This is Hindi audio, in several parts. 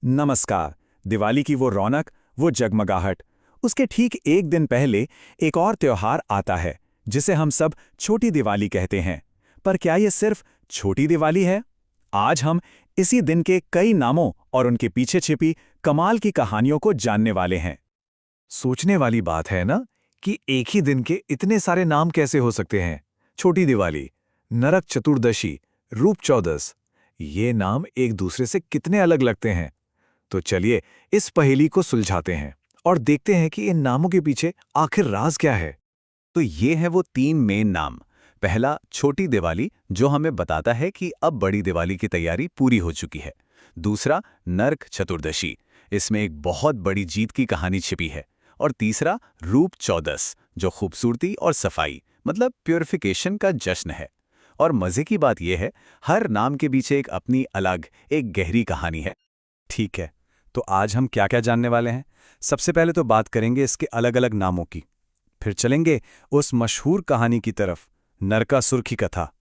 नमस्कार। दिवाली की वो रौनक, वो जगमगाहट, उसके ठीक एक दिन पहले एक और त्योहार आता है जिसे हम सब छोटी दिवाली कहते हैं। पर क्या ये सिर्फ छोटी दिवाली है? आज हम इसी दिन के कई नामों और उनके पीछे छिपी कमाल की कहानियों को जानने वाले हैं। सोचने वाली बात है ना कि एक ही दिन के इतने सारे नाम कैसे हो सकते हैं। छोटी दिवाली, नरक चतुर्दशी, रूप चौदस, ये नाम एक दूसरे से कितने अलग लगते हैं। तो चलिए इस पहेली को सुलझाते हैं और देखते हैं कि इन नामों के पीछे आखिर राज क्या है। तो ये हैं वो तीन मेन नाम। पहला छोटी दिवाली, जो हमें बताता है कि अब बड़ी दिवाली की तैयारी पूरी हो चुकी है। दूसरा नरक चतुर्दशी, इसमें एक बहुत बड़ी जीत की कहानी छिपी है। और तीसरा रूप चौदस, जो खूबसूरती और सफाई मतलब प्योरिफिकेशन का जश्न है। और मजे की बात यह है, हर नाम के पीछे एक अपनी अलग, एक गहरी कहानी है। ठीक है, तो आज हम क्या क्या जानने वाले हैं? सबसे पहले तो बात करेंगे इसके अलग-अलग नामों की। फिर चलेंगे उस मशहूर कहानी की तरफ, नरकासुर की कथा।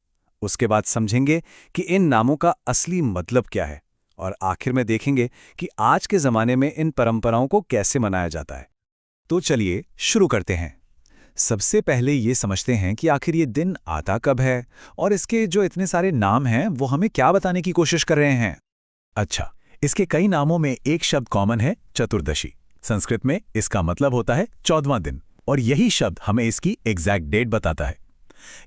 उसके बाद समझेंगे कि इन नामों का असली मतलब क्या है। और आखिर में देखेंगे कि आज के ज़माने में इन परंपराओं को कैसे मनाया जाता है। तो चलिए शुरू करते हैं। सबसे पहले ये समझते हैं कि आखिर ये दिन आता कब है और इसके जो इतने सारे नाम हैं वो हमें क्या बताने की कोशिश कर रहे हैं। अच्छा, इसके कई नामों में एक शब्द कॉमन है, चतुर्दशी। संस्कृत में इसका मतलब होता है 14वां दिन, और यही शब्द हमें इसकी एग्जैक्ट डेट बताता है।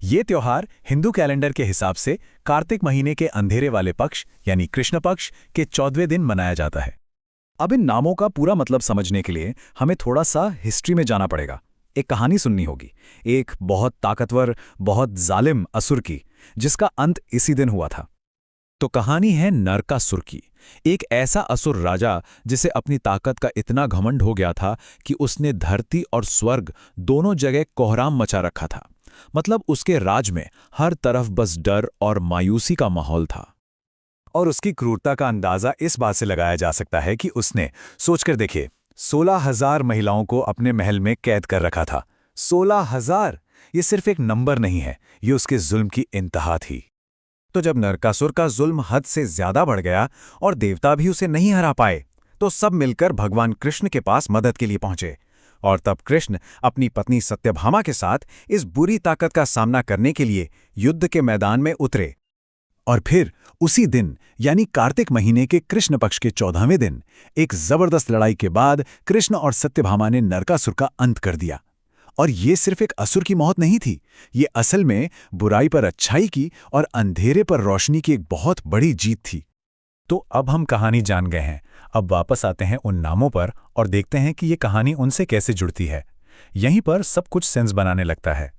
ये त्योहार हिंदू कैलेंडर के हिसाब से कार्तिक महीने के अंधेरे वाले पक्ष यानी कृष्ण पक्ष के 14वें दिन मनाया जाता है। अब इन नामों का पूरा मतलब समझने के लिए हमें थोड़ा सा हिस्ट्री में जाना पड़ेगा। एक कहानी सुननी होगी, एक बहुत ताकतवर, बहुत जालिम असुर की, जिसका अंत इसी दिन हुआ था। तो कहानी है नरकासुर की। एक ऐसा असुर राजा जिसे अपनी ताकत का इतना घमंड हो गया था कि उसने धरती और स्वर्ग दोनों जगह कोहराम मचा रखा था। मतलब उसके राज में हर तरफ बस डर और मायूसी का माहौल था। और उसकी क्रूरता का अंदाजा इस बात से लगाया जा सकता है कि उसने, सोचकर देखिए, 16,000 महिलाओं को अपने महल में कैद कर रखा था। 16,000! ये सिर्फ एक नंबर नहीं है, ये उसके जुल्म की इंतहा थी। तो जब नरकासुर का जुल्म हद से ज्यादा बढ़ गया और देवता भी उसे नहीं हरा पाए, तो सब मिलकर भगवान कृष्ण के पास मदद के लिए पहुंचे। और तब कृष्ण अपनी पत्नी सत्यभामा के साथ इस बुरी ताकत का सामना करने के लिए युद्ध के मैदान में उतरे। और फिर उसी दिन यानी कार्तिक महीने के कृष्ण पक्ष के 14वें दिन एक जबरदस्त लड़ाई के बाद कृष्ण और सत्यभामा ने नरकासुर का अंत कर दिया। और ये सिर्फ एक असुर की मौत नहीं थी, ये असल में बुराई पर अच्छाई की और अंधेरे पर रोशनी की एक बहुत बड़ी जीत थी। तो अब हम कहानी जान गए हैं, अब वापस आते हैं उन नामों पर और देखते हैं कि ये कहानी उनसे कैसे जुड़ती है। यहीं पर सब कुछ सेंस बनाने लगता है।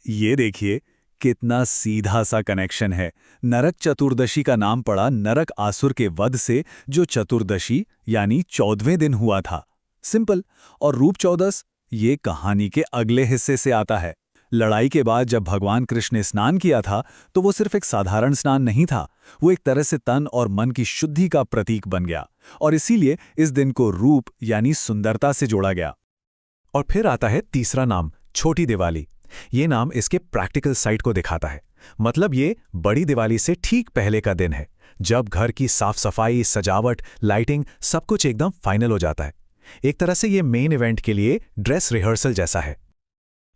ये देखिए कितना सीधा सा कनेक्शन है। नरक चतुर्दशी का नाम पड़ा नरक आसुर के वध से, जो चतुर्दशी यानी 14वें दिन हुआ था। सिंपल। और रूप चौदस ये कहानी के अगले हिस्से से आता है। लड़ाई के बाद जब भगवान कृष्ण ने स्नान किया था, तो वो सिर्फ एक साधारण स्नान नहीं था, वो एक तरह से तन और मन की शुद्धि का प्रतीक बन गया। और इसीलिए इस दिन को रूप यानी सुंदरता से जोड़ा गया। और फिर आता है तीसरा नाम, छोटी दिवाली। ये नाम इसके प्रैक्टिकल साइड को दिखाता है। मतलब ये बड़ी दिवाली से ठीक पहले का दिन है, जब घर की साफ सफाई, सजावट, लाइटिंग सब कुछ एकदम फाइनल हो जाता है। एक तरह से ये मेन इवेंट के लिए ड्रेस रिहर्सल जैसा है।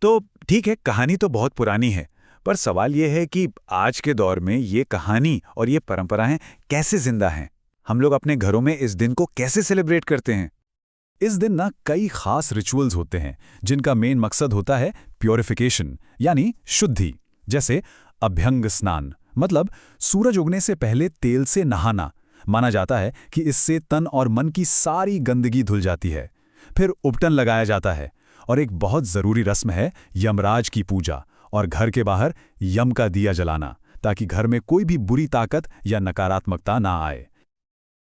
तो ठीक है, कहानी तो बहुत पुरानी है, पर सवाल ये है कि आज के दौर में ये कहानी और ये परंपराएं कैसे जिंदा हैं? हम लोग अपने घरों में इस दिन को कैसे सेलिब्रेट करते हैं? इस दिन ना कई खास रिचुअल्स होते हैं जिनका मेन मकसद होता है प्योरिफिकेशन यानी शुद्धि। जैसे अभ्यंग स्नान, मतलब सूरज उगने से पहले तेल से नहाना। माना जाता है कि इससे तन और मन की सारी गंदगी धुल जाती है। फिर उपटन लगाया जाता है, और एक बहुत ज़रूरी रस्म है यमराज की पूजा और घर के बाहर यम का दिया जलाना, ताकि घर में कोई भी बुरी ताकत या नकारात्मकता ना आए।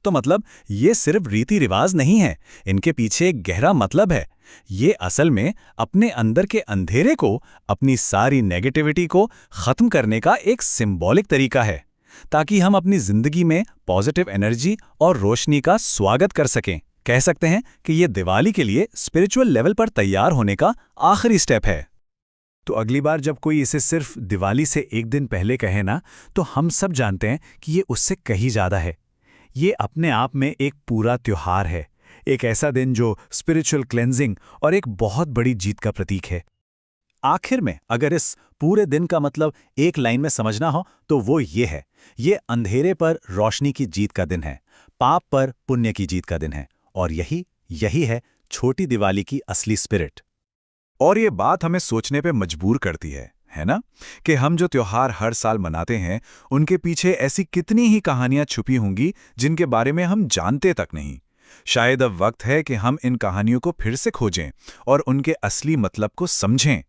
तो मतलब ये सिर्फ रीति रिवाज नहीं है, इनके पीछे एक गहरा मतलब है। ये असल में अपने अंदर के अंधेरे को, अपनी सारी नेगेटिविटी को खत्म करने का एक सिंबॉलिक तरीका है, ताकि हम अपनी जिंदगी में पॉजिटिव एनर्जी और रोशनी का स्वागत कर सकें। कह सकते हैं कि ये दिवाली के लिए स्पिरिचुअल लेवल पर तैयार होने का आखिरी स्टेप है। तो अगली बार जब कोई इसे सिर्फ दिवाली से एक दिन पहले कहे ना, तो हम सब जानते हैं कि ये उससे कहीं ज़्यादा है। ये अपने आप में एक पूरा त्योहार है, एक ऐसा दिन जो स्पिरिचुअल क्लेंजिंग और एक बहुत बड़ी जीत का प्रतीक है। आखिर में अगर इस पूरे दिन का मतलब एक लाइन में समझना हो तो वो ये है, ये अंधेरे पर रोशनी की जीत का दिन है, पाप पर पुण्य की जीत का दिन है, और यही है छोटी दिवाली की असली स्पिरिट। और ये बात हमें सोचने पे मजबूर करती है ना, कि हम जो त्योहार हर साल मनाते हैं उनके पीछे ऐसी कितनी ही कहानियां छुपी होंगी जिनके बारे में हम जानते तक नहीं। शायद अब वक्त है कि हम इन कहानियों को फिर से खोजें और उनके असली मतलब को समझें।